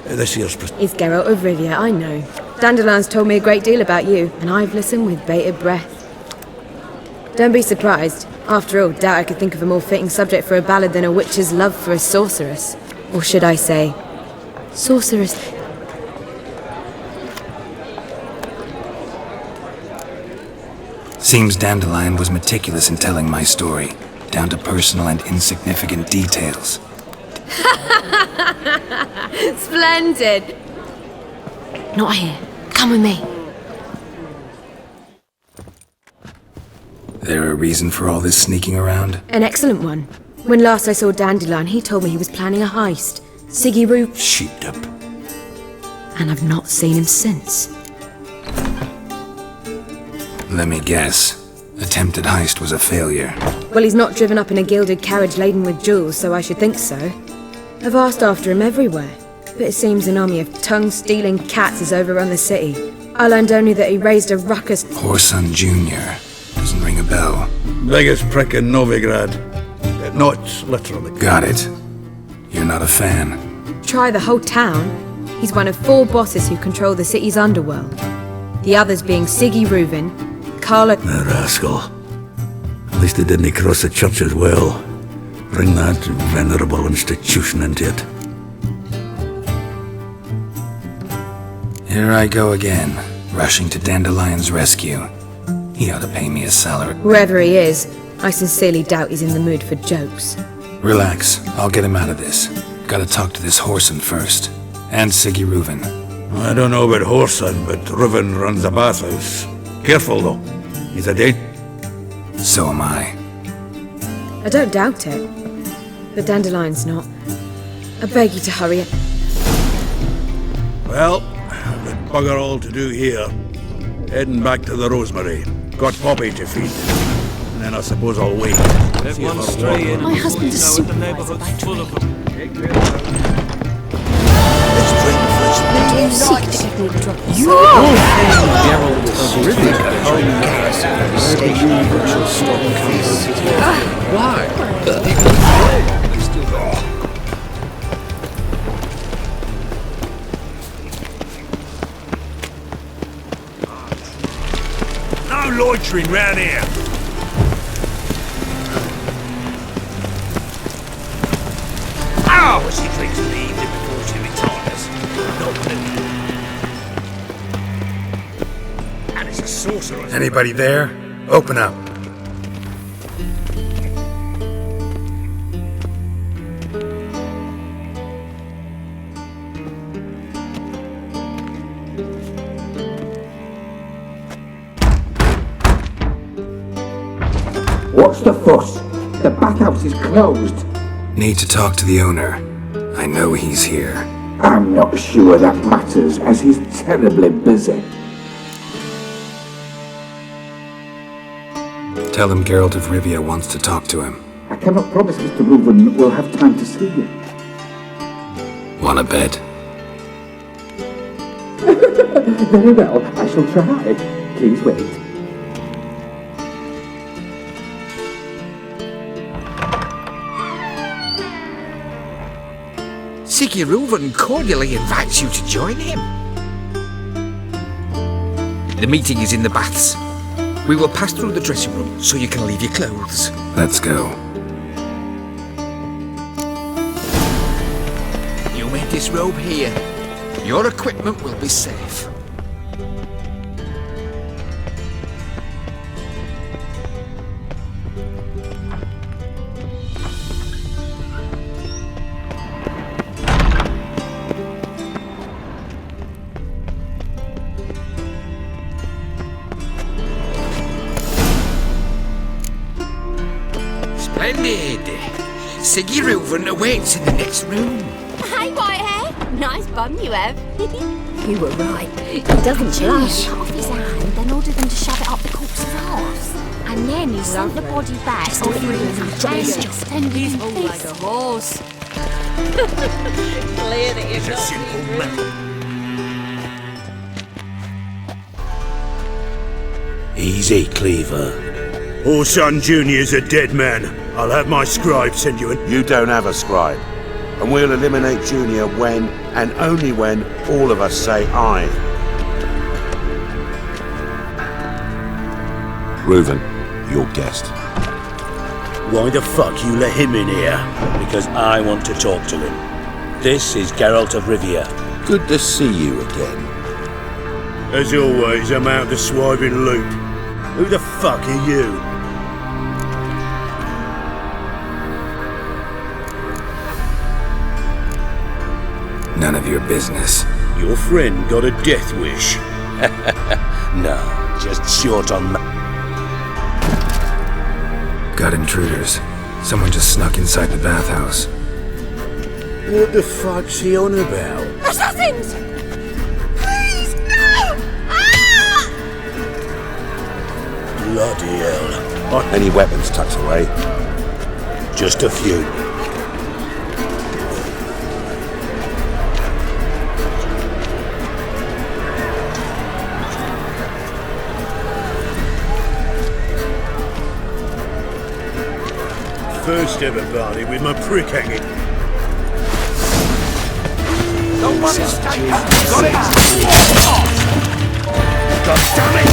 this here's... It's Geralt of Rivia, I know. Dandelion's told me a great deal about you, and I've listened with bated breath. Don't be surprised. After all, doubt I could think of a more fitting subject for a ballad than a witch's love for a sorceress. Or should I say... sorceress. Seems Dandelion was meticulous in telling my story, down to personal and insignificant details. Splendid! Not here. Come with me. There a reason for all this sneaking around? An excellent one. When last I saw Dandelion, he told me he was planning a heist. Siggy Roo... Sheepdip. And I've not seen him since. Let me guess. Attempted heist was a failure. Well, he's not driven up in a gilded carriage laden with jewels, so I should think so. I've asked after him everywhere, but it seems an army of tongue-stealing cats has overrun the city. I learned only that he raised a ruckus... Whoreson Jr. Doesn't ring a bell. Biggest prick in Novigrad. Not literally. Got it. You're not a fan. Try the whole town. He's one of 4 bosses who control the city's underworld. The others being Siggy Reuven, Carla... The rascal. At least they didn't cross the church as well. Bring that venerable institution into it. Here I go again, rushing to Dandelion's rescue. He ought to pay me a salary. Whoever he is, I sincerely doubt he's in the mood for jokes. Relax, I'll get him out of this. Gotta talk to this Whoreson first. And Siggy Reuven. I don't know about Whoreson, but Reuven runs a bathhouse. Careful though, he's a Dane. So am I. I don't doubt it. But Dandelion's not. I beg you to hurry it. Well, I've got bugger all to do here. Heading back to the Rosemary. Got Poppy to feed. And then I suppose I'll wait. Let one stray in. My husband is know the neighbourhood's full of them. Do you seek to give me the drop? You Geralt of Rivia. Why? No loitering round here. Oh, she drinks in the evening before she retires. And it's a sorcerer. Anybody there? Open up. What's the fuss? The bathhouse is closed. Need to talk to the owner. I know he's here. I'm not sure that matters, as he's terribly busy. Tell him Geralt of Rivia wants to talk to him. I cannot promise Mr. Reuven will have time to see you. Want a bed? Very well, I shall try. Please wait. Jaskier Reuven cordially invites you to join him. The meeting is in the baths. We will pass through the dressing room so you can leave your clothes. Let's go. You may disrobe here. Your equipment will be safe. Splendid! Jaskier Reuven awaits in the next room. Hey, white hair. Nice bum you have. You were right. He doesn't blush. Cut off his hand, then ordered them to shove it up the corpse's arse. And then he sent the body back, offering him a gesture, and he's like a horse. Clear that you've It's a simple matter. Easy, Cleaver. Orson Jr.'s a dead man. I'll have my scribe send you an... You don't have a scribe. And we'll eliminate Junior when, and only when, all of us say aye. Reuven, your guest. Why the fuck you let him in here? Because I want to talk to him. This is Geralt of Rivia. Good to see you again. As always, I'm out the swiving loop. Who the fuck are you? None of your business. Your friend got a death wish. No, just short on Got intruders. Someone just snuck inside the bathhouse. What the fuck's he on about? Assassins! Please, no! Ah! Bloody hell. Any weapons tucked away? Just a few. First ever party with my prick hanging. No one is staying. Got it! God damn it!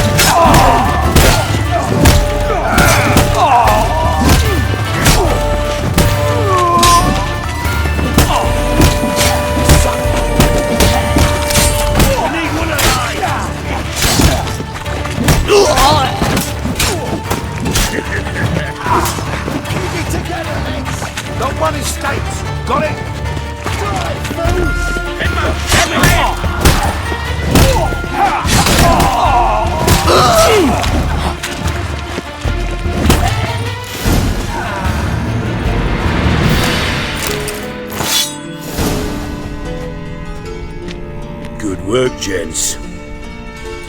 No one is states. Got it? Good work, gents.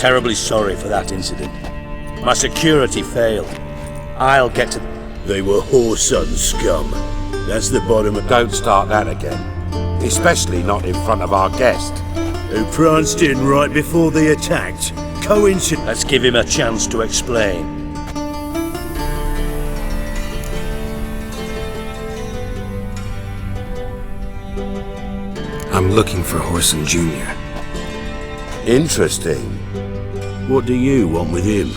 Terribly sorry for that incident. My security failed. I'll get to... They were whoreson scum. That's the bottom of... Don't start that again. Especially not in front of our guest. Who pranced in right before they attacked. Coincidence. Let's give him a chance to explain. I'm looking for Whoreson Jr. Interesting. What do you want with him?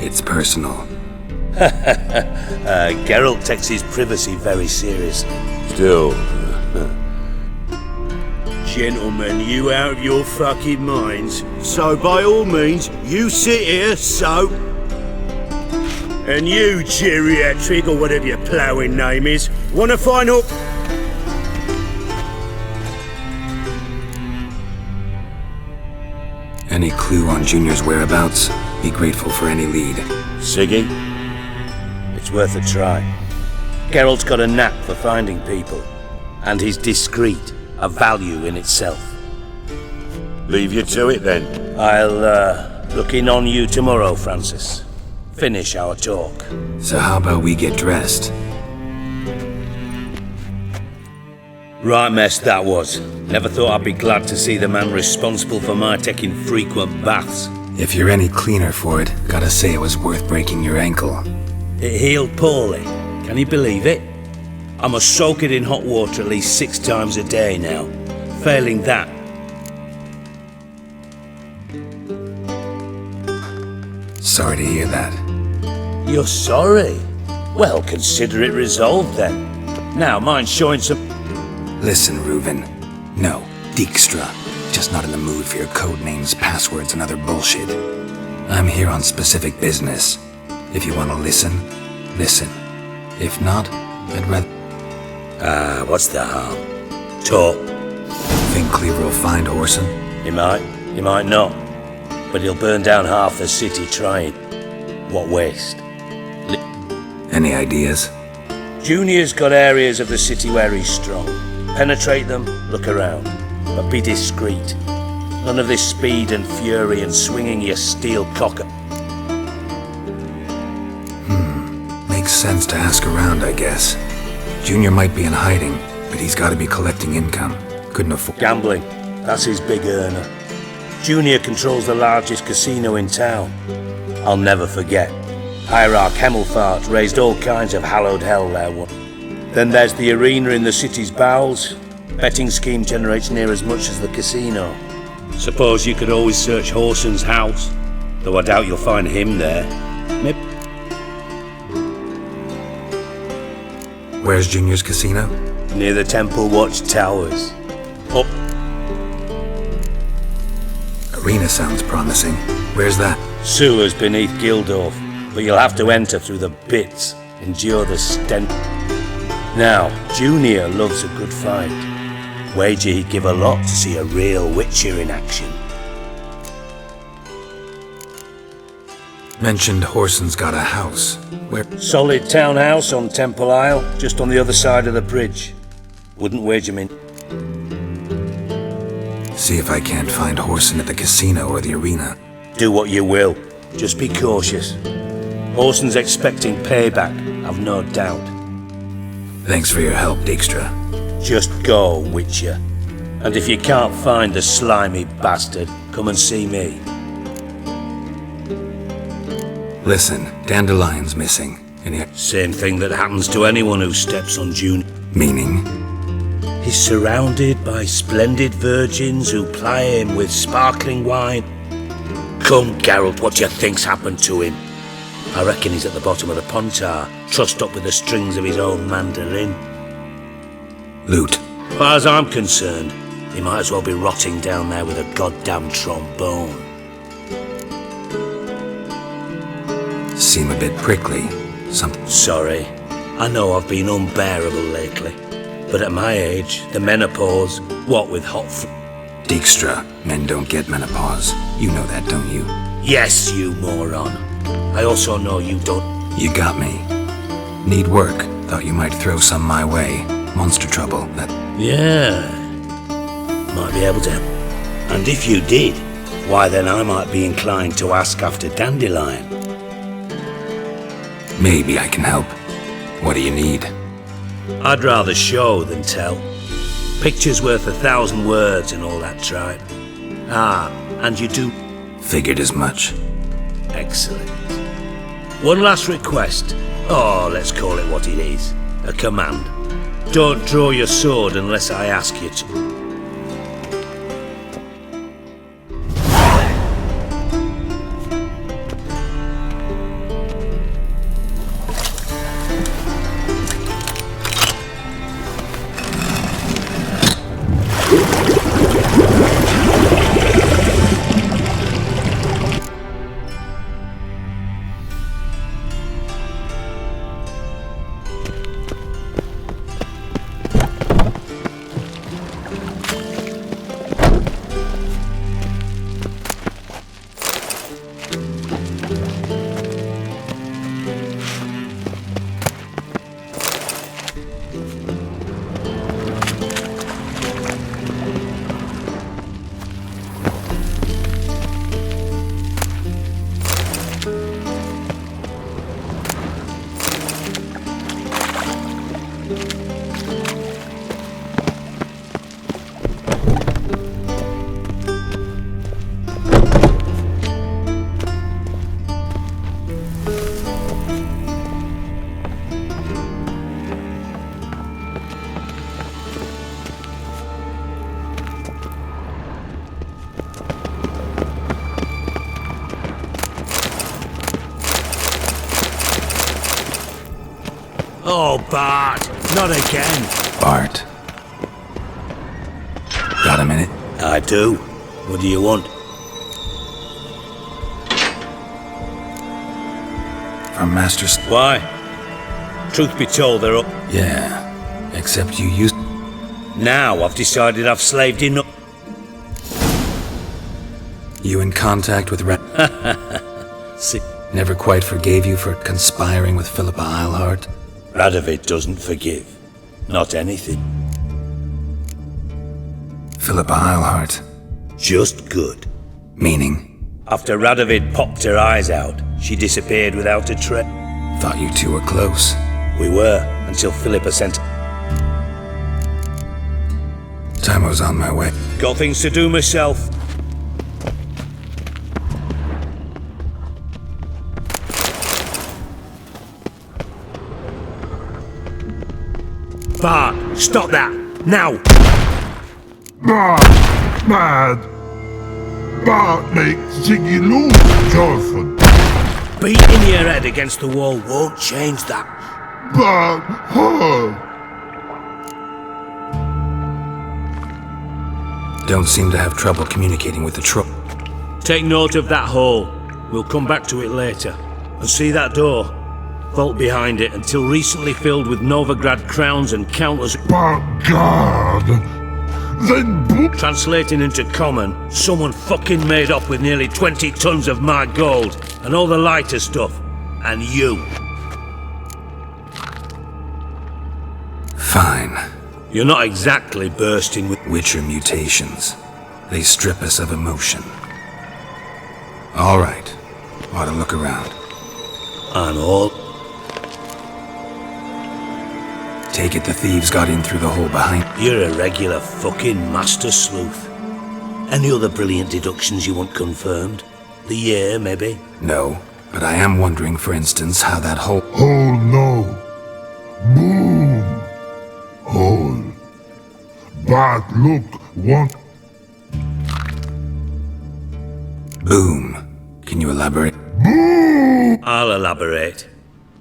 It's personal. Geralt takes his privacy very seriously. Still. Gentlemen, you out of your fucking minds. So by all means, you sit here, so... And you, geriatric, or whatever your ploughing name is, wanna find out... Any clue on Junior's whereabouts? Be grateful for any lead. Siggy? It's worth a try. Geralt's got a knack for finding people. And he's discreet, a value in itself. Leave you to it then. I'll, look in on you tomorrow, Francis. Finish our talk. So how about we get dressed? Right mess that was. Never thought I'd be glad to see the man responsible for my taking frequent baths. If you're any cleaner for it, gotta say it was worth breaking your ankle. It healed poorly. Can you believe it? I must soak it in hot water at least 6 times a day now. Failing that, sorry to hear that. you're sorry? Well, consider it resolved then. Now, mind showing some... Listen, Reuven. No, Dijkstra. Just not in the mood for your code names, passwords, and other bullshit. I'm here on specific business. If you want to listen, listen. If not, I'd rather... what's the harm? Talk. Think Cleaver will find Whoreson? He might not. But he'll burn down half the city trying. What waste? Any ideas? Junior's got areas of the city where he's strong. Penetrate them, look around. But be discreet. None of this speed and fury and swinging your steel cocker. Makes sense to ask around, I guess. Junior might be in hiding, but he's got to be collecting income. Couldn't afford... Gambling. That's his big earner. Junior controls the largest casino in town. I'll never forget. Hierarch Hemmelfart raised all kinds of hallowed hell there once. Then there's the arena in the city's bowels. Betting scheme generates near as much as the casino. Suppose you could always search Whoreson's house, though I doubt you'll find him there. Maybe... Where's Junior's casino? Near the Temple Watch Towers. Up. Arena sounds promising. Where's that? Sewers beneath Gildorf, but you'll have to enter through the bits, endure the stench. Now, Junior loves a good fight. Wager he'd give a lot to see a real Witcher in action. Mentioned Whoreson's got a house. Where? Solid townhouse on Temple Isle, just on the other side of the bridge. Wouldn't wager me. See if I can't find Whoreson at the casino or the arena. Do what you will. Just be cautious. Whoreson's expecting payback, I've no doubt. Thanks for your help, Dijkstra. Just go, Witcher. And if you can't find the slimy bastard, come and see me. Listen, Dandelion's missing. Same thing that happens to anyone who steps on June. Meaning? He's surrounded by splendid virgins who ply him with sparkling wine. Come, Geralt, what do you think's happened to him? I reckon he's at the bottom of the Pontar, trussed up with the strings of his own mandolin. Loot. As far as I'm concerned, he might as well be rotting down there with a goddamn trombone. Seem a bit prickly. Sorry. I know I've been unbearable lately. But at my age, the menopause, what with hot Dijkstra, men don't get menopause. You know that, don't you? Yes, you moron. I also know you don't. You got me. Need work. Thought you might throw some my way. Monster trouble, that... Yeah. might be able to help. And if you did, why then I might be inclined to ask after Dandelion. Maybe I can help. What do you need? I'd rather show than tell. Picture's worth 1,000 words and all that tripe. Ah, and you do... Figured as much. Excellent. One last request. Oh, let's call it what it is. A command. Don't draw your sword unless I ask you to. Oh, Bart, not again. Bart. Got a minute? I do. What do you want? From Master... Why? Truth be told, they're up. Yeah, except you used... Now I've decided I've slaved enough. You in contact with See, never quite forgave you for conspiring with Philippa Eilhart? Radovid doesn't forgive. Not anything. Philippa Eilhart. Just good. Meaning? After Radovid popped her eyes out, she disappeared without a trace. Thought you two were close. We were, until Philippa sent... Time I was on my way. Got things to do myself. Bart, stop that! Now! Bart, mad! Bart makes Ziggy lose, Jonathan. Beating your head against the wall won't change that. Bart, Don't seem to have trouble communicating with the troll. Take note of that hole. We'll come back to it later. And see that door? Vault behind it until recently filled with Novigrad crowns and counters. By God! Then Translating into common, someone fucking made off with nearly 20 tons of my gold and all the lighter stuff. And you. Fine. You're not exactly bursting with Witcher mutations. They strip us of emotion. All right. Ought to look around. And all. Take it the thieves got in through the hole behind. You're a regular fucking master sleuth. Any other brilliant deductions you want confirmed? The year, maybe? No, but I am wondering, for instance, how that hole... Oh no! Boom! Hole. Bart, look, what? Boom. Can you elaborate? Boom! I'll elaborate.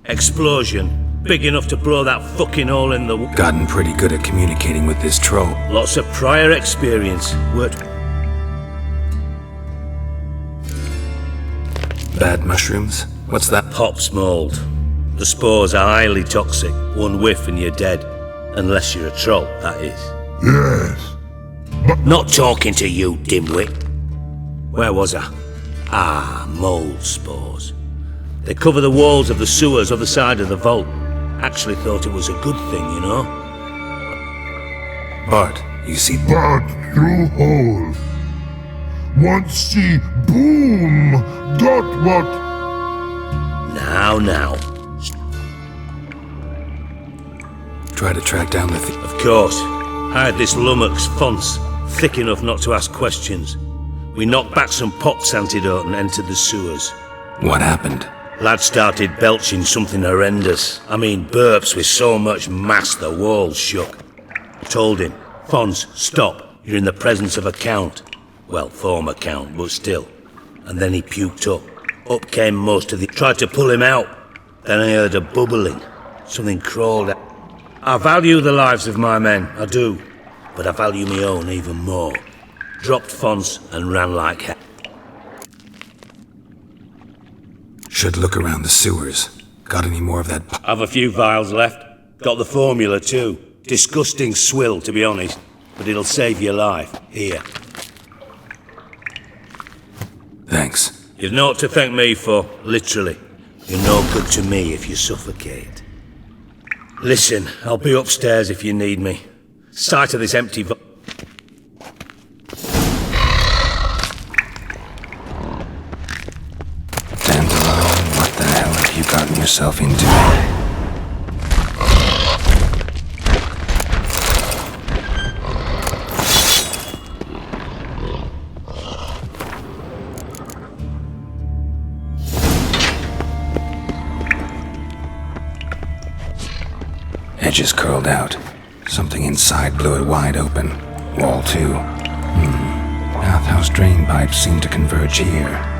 Explosion. Big enough to blow that fucking hole in the... Gotten pretty good at communicating with this troll. Lots of prior experience. Worked... Bad mushrooms? What's that? Hops mold. The spores are highly toxic. One whiff and you're dead. Unless you're a troll, that is. Yes. Not talking to you, dimwit. Where was I? Ah, mold spores. They cover the walls of the sewers other side of the vault. Actually thought it was a good thing, you know? Bart, You see... But through hole. Once see boom, dot what? Now. Try to track down the thief. Of course. I had this lummox Fonce, thick enough not to ask questions. We knocked back some pots antidote and entered the sewers. What happened? Lad started belching something horrendous. I mean, burps with so much mass the walls shook. Told him, Fonce, stop. You're in the presence of a count. Well, former count, but still. And then he puked up. Up came most of the... Tried to pull him out. Then I heard a bubbling. Something crawled out. I value the lives of my men, I do. But I value my own even more. Dropped Fonce and ran like hell. Should look around the sewers. Got any more of that... I've a few vials left. Got the formula too. Disgusting swill, to be honest. But it'll save your life. Here. Thanks. You've naught to thank me for, literally. You're no good to me if you suffocate. Listen, I'll be upstairs if you need me. Sight of this empty Dandelion, what the hell have you gotten yourself into? Edges curled out. Something inside blew it wide open. Wall too. Bathhouse drain pipes seem to converge here.